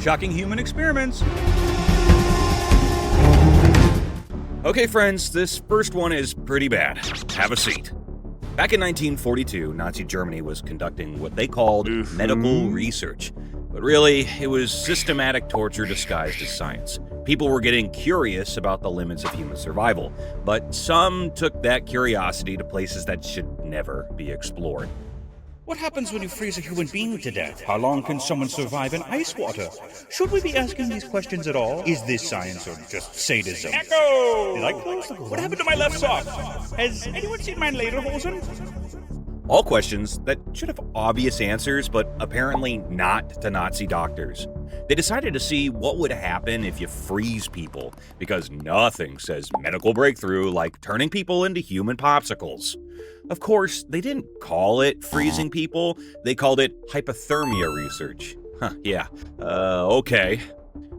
Shocking human experiments. Okay, friends, this first one is pretty bad. Have a seat. Back in 1942, Nazi Germany was conducting what they called medical research. But really, it was systematic torture disguised as science. People were getting curious about the limits of human survival, but some took that curiosity to places that should never be explored. What happens when you freeze a human being to death? How long can someone survive in ice water? Should we be asking these questions at all? Is this science or just sadism? Echo! Did I close the door? What happened to my left sock? Has anyone seen my lederhosen? All questions that should have obvious answers, but apparently not to Nazi doctors. They decided to see what would happen if you freeze people, because nothing says medical breakthrough like turning people into human popsicles. Of course, they didn't call it freezing people, they called it hypothermia research. Okay.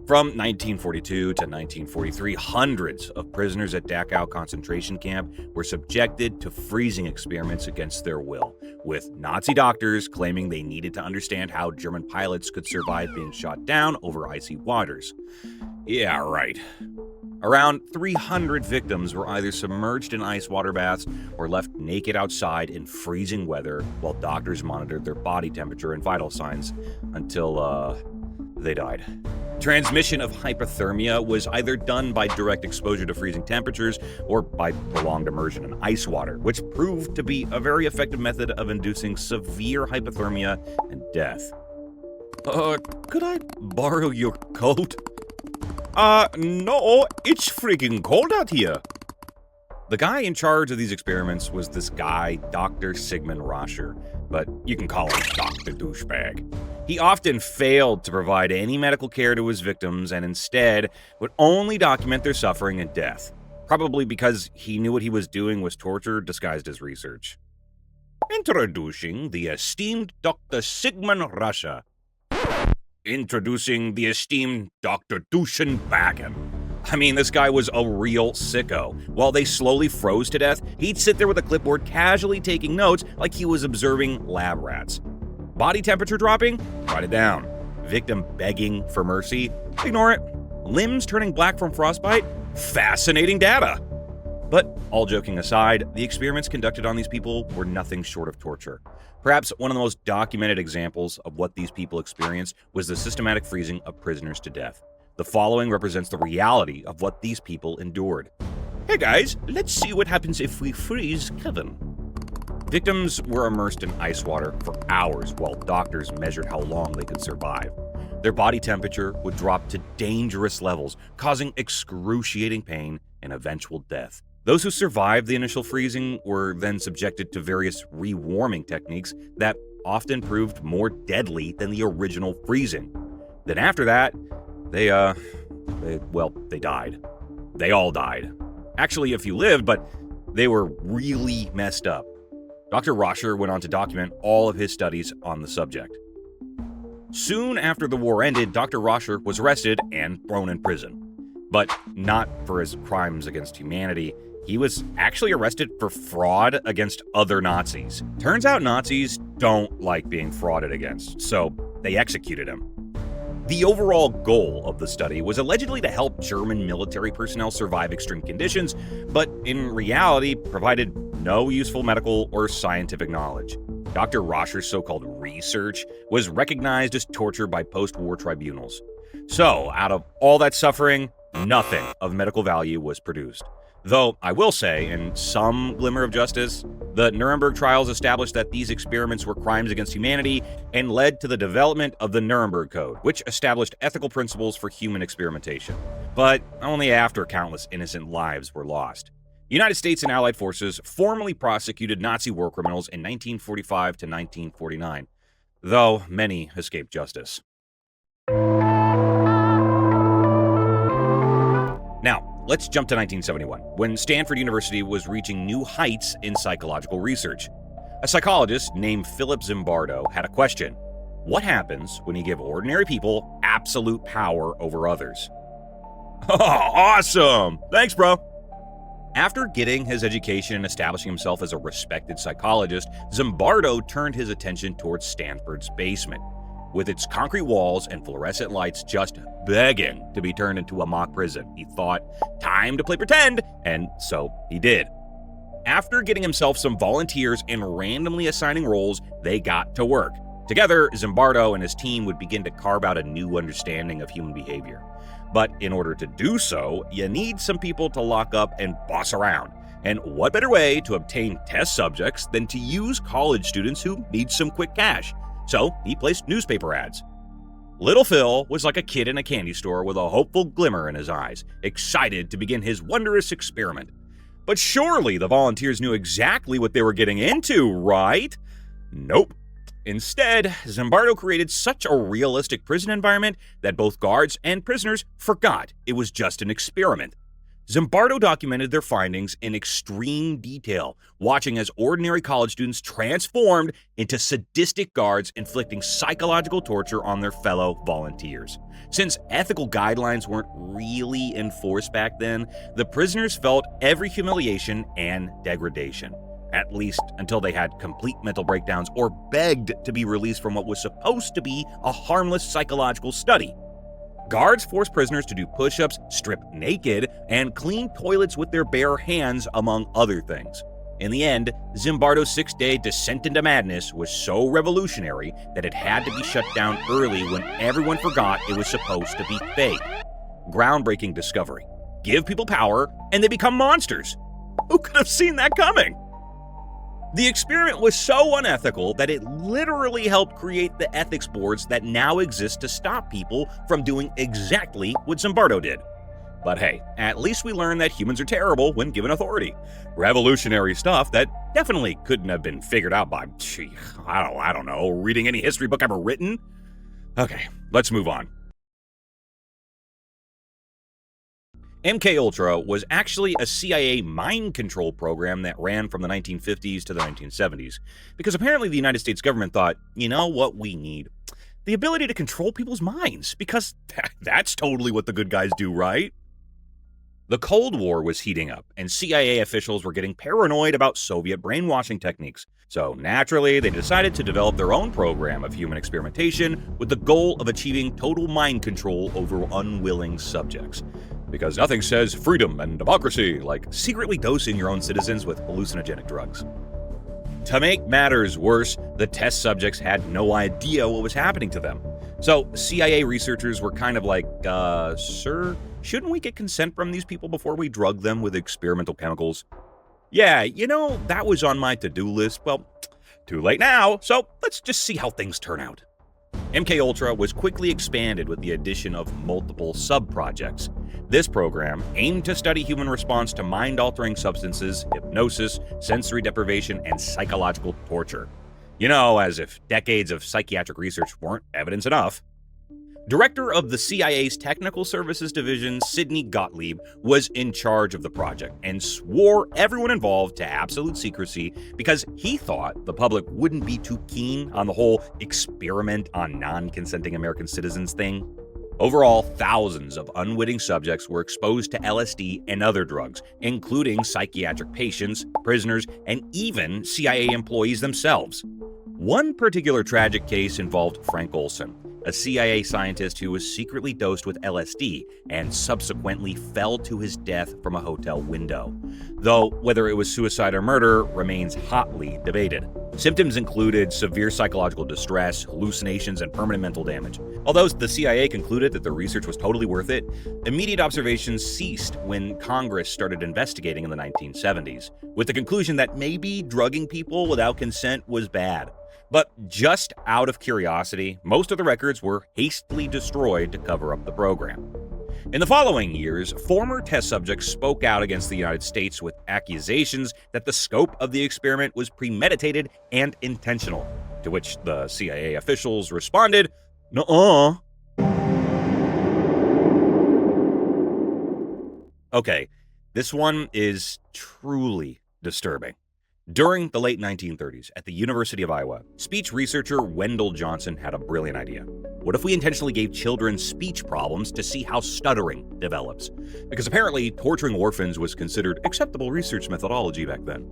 From 1942 to 1943, hundreds of prisoners at Dachau concentration camp were subjected to freezing experiments against their will, with Nazi doctors claiming they needed to understand how German pilots could survive being shot down over icy waters. Yeah, right. Around 300 victims were either submerged in ice water baths or left naked outside in freezing weather while doctors monitored their body temperature and vital signs until, they died. Transmission of hypothermia was either done by direct exposure to freezing temperatures or by prolonged immersion in ice water, which proved to be a very effective method of inducing severe hypothermia and death. Could I borrow your coat? No, it's freaking cold out here. The guy in charge of these experiments was this guy, Dr. Sigmund Rascher, but you can call him Dr. Douchebag. He often failed to provide any medical care to his victims and instead would only document their suffering and death, probably because he knew what he was doing was torture disguised as research. Introducing the esteemed Dr. Sigmund Rascher. Introducing the esteemed Dr. Douchenbagen. I mean, this guy was a real sicko. While they slowly froze to death, he'd sit there with a clipboard casually taking notes like he was observing lab rats. Body temperature dropping? Write it down. Victim begging for mercy? Ignore it. Limbs turning black from frostbite? Fascinating data. But all joking aside, the experiments conducted on these people were nothing short of torture. Perhaps one of the most documented examples of what these people experienced was the systematic freezing of prisoners to death. The following represents the reality of what these people endured. Hey guys, let's see what happens if we freeze Kevin. Victims were immersed in ice water for hours while doctors measured how long they could survive. Their body temperature would drop to dangerous levels, causing excruciating pain and eventual death. Those who survived the initial freezing were then subjected to various rewarming techniques that often proved more deadly than the original freezing. Then after that, they died. They all died. Actually, a few lived, but they were really messed up. Dr. Rascher went on to document all of his studies on the subject. Soon after the war ended, Dr. Rascher was arrested and thrown in prison. But not for his crimes against humanity. He was actually arrested for fraud against other Nazis. Turns out Nazis don't like being frauded against, so they executed him. The overall goal of the study was allegedly to help German military personnel survive extreme conditions, but in reality provided no useful medical or scientific knowledge. Dr. Rascher's so-called research was recognized as torture by post-war tribunals. So, out of all that suffering, nothing of medical value was produced. Though, I will say, in some glimmer of justice, the Nuremberg trials established that these experiments were crimes against humanity and led to the development of the Nuremberg Code, which established ethical principles for human experimentation. But only after countless innocent lives were lost. The United States and Allied forces formally prosecuted Nazi war criminals in 1945 to 1949, though many escaped justice. Now, let's jump to 1971, when Stanford University was reaching new heights in psychological research. A psychologist named Philip Zimbardo had a question. What happens when you give ordinary people absolute power over others? Oh, awesome! Thanks, bro! After getting his education and establishing himself as a respected psychologist, Zimbardo turned his attention towards Stanford's basement. with its concrete walls and fluorescent lights just begging to be turned into a mock prison. He thought, time to play pretend, and so he did. After getting himself some volunteers and randomly assigning roles, they got to work. Together, Zimbardo and his team would begin to carve out a new understanding of human behavior. But in order to do so, you need some people to lock up and boss around. And what better way to obtain test subjects than to use college students who need some quick cash? So he placed newspaper ads. Little Phil was like a kid in a candy store with a hopeful glimmer in his eyes, excited to begin his wondrous experiment. But surely the volunteers knew exactly what they were getting into, right? Nope. Instead, Zimbardo created such a realistic prison environment that both guards and prisoners forgot it was just an experiment. Zimbardo documented their findings in extreme detail, watching as ordinary college students transformed into sadistic guards inflicting psychological torture on their fellow volunteers. Since ethical guidelines weren't really enforced back then, the prisoners felt every humiliation and degradation, at least until they had complete mental breakdowns or begged to be released from what was supposed to be a harmless psychological study. Guards forced prisoners to do push-ups, strip naked, and clean toilets with their bare hands, among other things. In the end, Zimbardo's 6-day descent into madness was so revolutionary that it had to be shut down early when everyone forgot it was supposed to be fake. Groundbreaking discovery. Give people power, and they become monsters. Who could have seen that coming? The experiment was so unethical that it literally helped create the ethics boards that now exist to stop people from doing exactly what Zimbardo did. But hey, at least we learned that humans are terrible when given authority. Revolutionary stuff that definitely couldn't have been figured out by, I don't know, reading any history book ever written. Okay, let's move on. MKUltra was actually a CIA mind control program that ran from the 1950s to the 1970s, because apparently the United States government thought, you know what we need? The ability to control people's minds, because that's totally what the good guys do, right? The Cold War was heating up, and CIA officials were getting paranoid about Soviet brainwashing techniques. So naturally, they decided to develop their own program of human experimentation with the goal of achieving total mind control over unwilling subjects. Because nothing says freedom and democracy like secretly dosing your own citizens with hallucinogenic drugs. To make matters worse, the test subjects had no idea what was happening to them. So CIA researchers were kind of like, sir, shouldn't we get consent from these people before we drug them with experimental chemicals? Yeah, you know, that was on my to-do list. Well, too late now, so let's just see how things turn out. MKUltra was quickly expanded with the addition of multiple sub-projects. This program aimed to study human response to mind-altering substances, hypnosis, sensory deprivation, and psychological torture. You know, as if decades of psychiatric research weren't evidence enough. Director of the CIA's Technical Services Division, Sidney Gottlieb, was in charge of the project and swore everyone involved to absolute secrecy because he thought the public wouldn't be too keen on the whole experiment on non-consenting American citizens thing. Overall, thousands of unwitting subjects were exposed to LSD and other drugs, including psychiatric patients, prisoners, and even CIA employees themselves. One particular tragic case involved Frank Olson, a CIA scientist who was secretly dosed with LSD and subsequently fell to his death from a hotel window. Though whether it was suicide or murder remains hotly debated. Symptoms included severe psychological distress, hallucinations, and permanent mental damage. Although the CIA concluded that the research was totally worth it, immediate observations ceased when Congress started investigating in the 1970s, with the conclusion that maybe drugging people without consent was bad. But just out of curiosity, most of the records were hastily destroyed to cover up the program. In the following years, former test subjects spoke out against the United States with accusations that the scope of the experiment was premeditated and intentional, to which the CIA officials responded, "Nuh-uh." Okay, this one is truly disturbing. During the late 1930s, at the University of Iowa, speech researcher Wendell Johnson had a brilliant idea. What if we intentionally gave children speech problems to see how stuttering develops? Because apparently, torturing orphans was considered acceptable research methodology back then.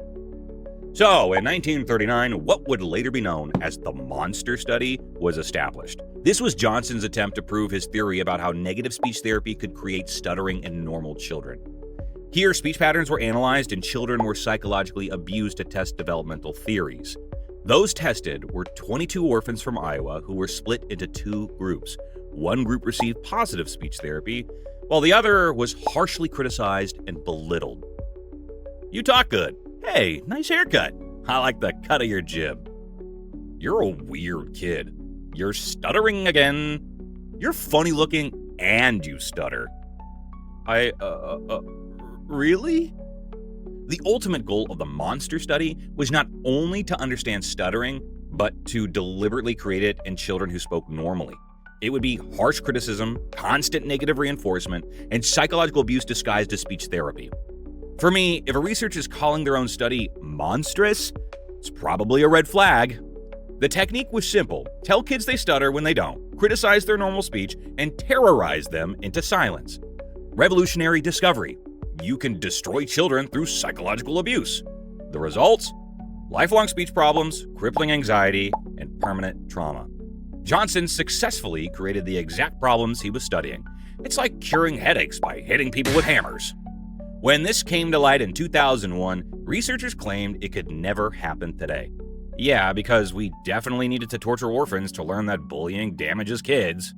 So, in 1939, what would later be known as the Monster Study was established. This was Johnson's attempt to prove his theory about how negative speech therapy could create stuttering in normal children. Here, speech patterns were analyzed and children were psychologically abused to test developmental theories. Those tested were 22 orphans from Iowa who were split into two groups. One group received positive speech therapy, while the other was harshly criticized and belittled. "You talk good. Hey, nice haircut. I like the cut of your jib. You're a weird kid. You're stuttering again. You're funny looking and you stutter. Really?" The ultimate goal of the Monster Study was not only to understand stuttering, but to deliberately create it in children who spoke normally. It would be harsh criticism, constant negative reinforcement, and psychological abuse disguised as speech therapy. For me, if a researcher is calling their own study monstrous, it's probably a red flag. The technique was simple. Tell kids they stutter when they don't, criticize their normal speech, and terrorize them into silence. Revolutionary discovery. You can destroy children through psychological abuse. The results? Lifelong speech problems, crippling anxiety, and permanent trauma. Johnson successfully created the exact problems he was studying. It's like curing headaches by hitting people with hammers. When this came to light in 2001, researchers claimed it could never happen today. Yeah, because we definitely needed to torture orphans to learn that bullying damages kids.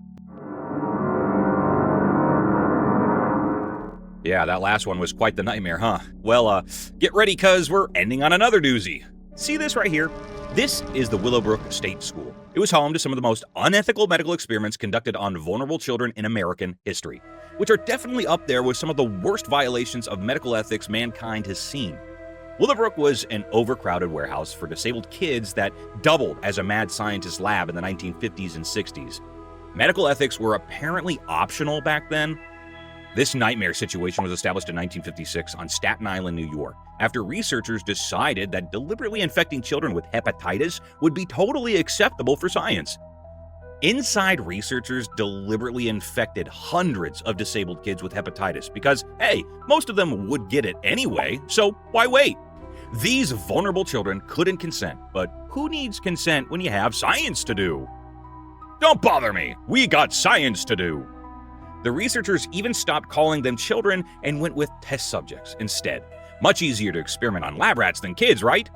Yeah, that last one was quite the nightmare, huh? Well, get ready, cuz we're ending on another doozy. See this right here? This is the Willowbrook State School. It was home to some of the most unethical medical experiments conducted on vulnerable children in American history, which are definitely up there with some of the worst violations of medical ethics mankind has seen. Willowbrook was an overcrowded warehouse for disabled kids that doubled as a mad scientist lab in the 1950s and 60s. Medical ethics were apparently optional back then. This nightmare situation was established in 1956 on Staten Island, New York, after researchers decided that deliberately infecting children with hepatitis would be totally acceptable for science. Inside researchers deliberately infected hundreds of disabled kids with hepatitis because, hey, most of them would get it anyway, so why wait? These vulnerable children couldn't consent, but who needs consent when you have science to do? Don't bother me, we got science to do. The researchers even stopped calling them children and went with test subjects instead. Much easier to experiment on lab rats than kids, right?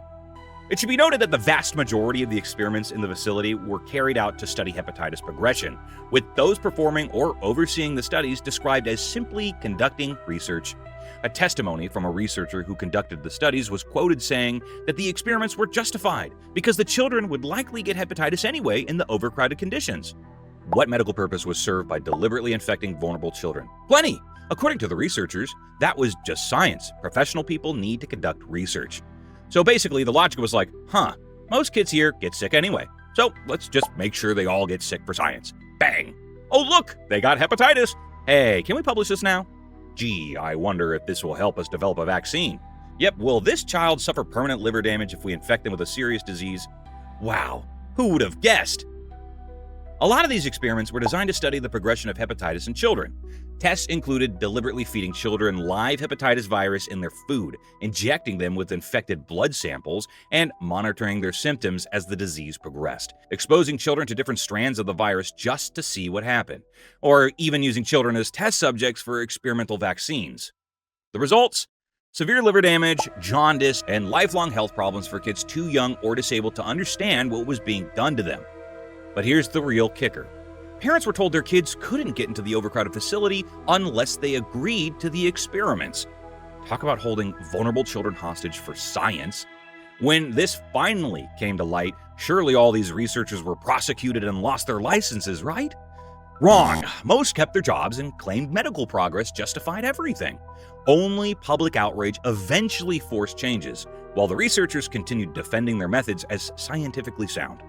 It should be noted that the vast majority of the experiments in the facility were carried out to study hepatitis progression, with those performing or overseeing the studies described as simply conducting research. A testimony from a researcher who conducted the studies was quoted saying that the experiments were justified because the children would likely get hepatitis anyway in the overcrowded conditions. What medical purpose was served by deliberately infecting vulnerable children? Plenty! According to the researchers, that was just science. Professional people need to conduct research. So basically, the logic was like, most kids here get sick anyway, so let's just make sure they all get sick for science. Bang! Oh look, they got hepatitis! Hey, can we publish this now? Gee, I wonder if this will help us develop a vaccine. Yep, will this child suffer permanent liver damage if we infect them with a serious disease? Wow, who would have guessed? A lot of these experiments were designed to study the progression of hepatitis in children. Tests included deliberately feeding children live hepatitis virus in their food, injecting them with infected blood samples, and monitoring their symptoms as the disease progressed, exposing children to different strands of the virus just to see what happened, or even using children as test subjects for experimental vaccines. The results? Severe liver damage, jaundice, and lifelong health problems for kids too young or disabled to understand what was being done to them. But here's the real kicker. Parents were told their kids couldn't get into the overcrowded facility unless they agreed to the experiments. Talk about holding vulnerable children hostage for science. When this finally came to light, surely all these researchers were prosecuted and lost their licenses, right? Wrong. Most kept their jobs and claimed medical progress justified everything. Only public outrage eventually forced changes, while the researchers continued defending their methods as scientifically sound.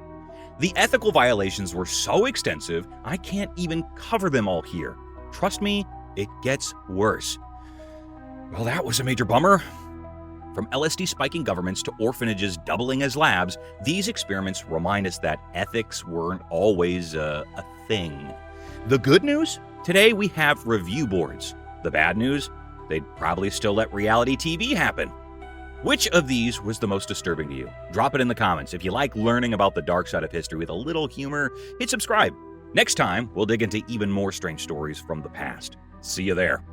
The ethical violations were so extensive, I can't even cover them all here. Trust me, it gets worse. Well, that was a major bummer. From LSD spiking governments to orphanages doubling as labs, these experiments remind us that ethics weren't always a thing. The good news? Today we have review boards. The bad news? They'd probably still let reality TV happen. Which of these was the most disturbing to you? Drop it in the comments. If you like learning about the dark side of history with a little humor, hit subscribe. Next time, we'll dig into even more strange stories from the past. See you there.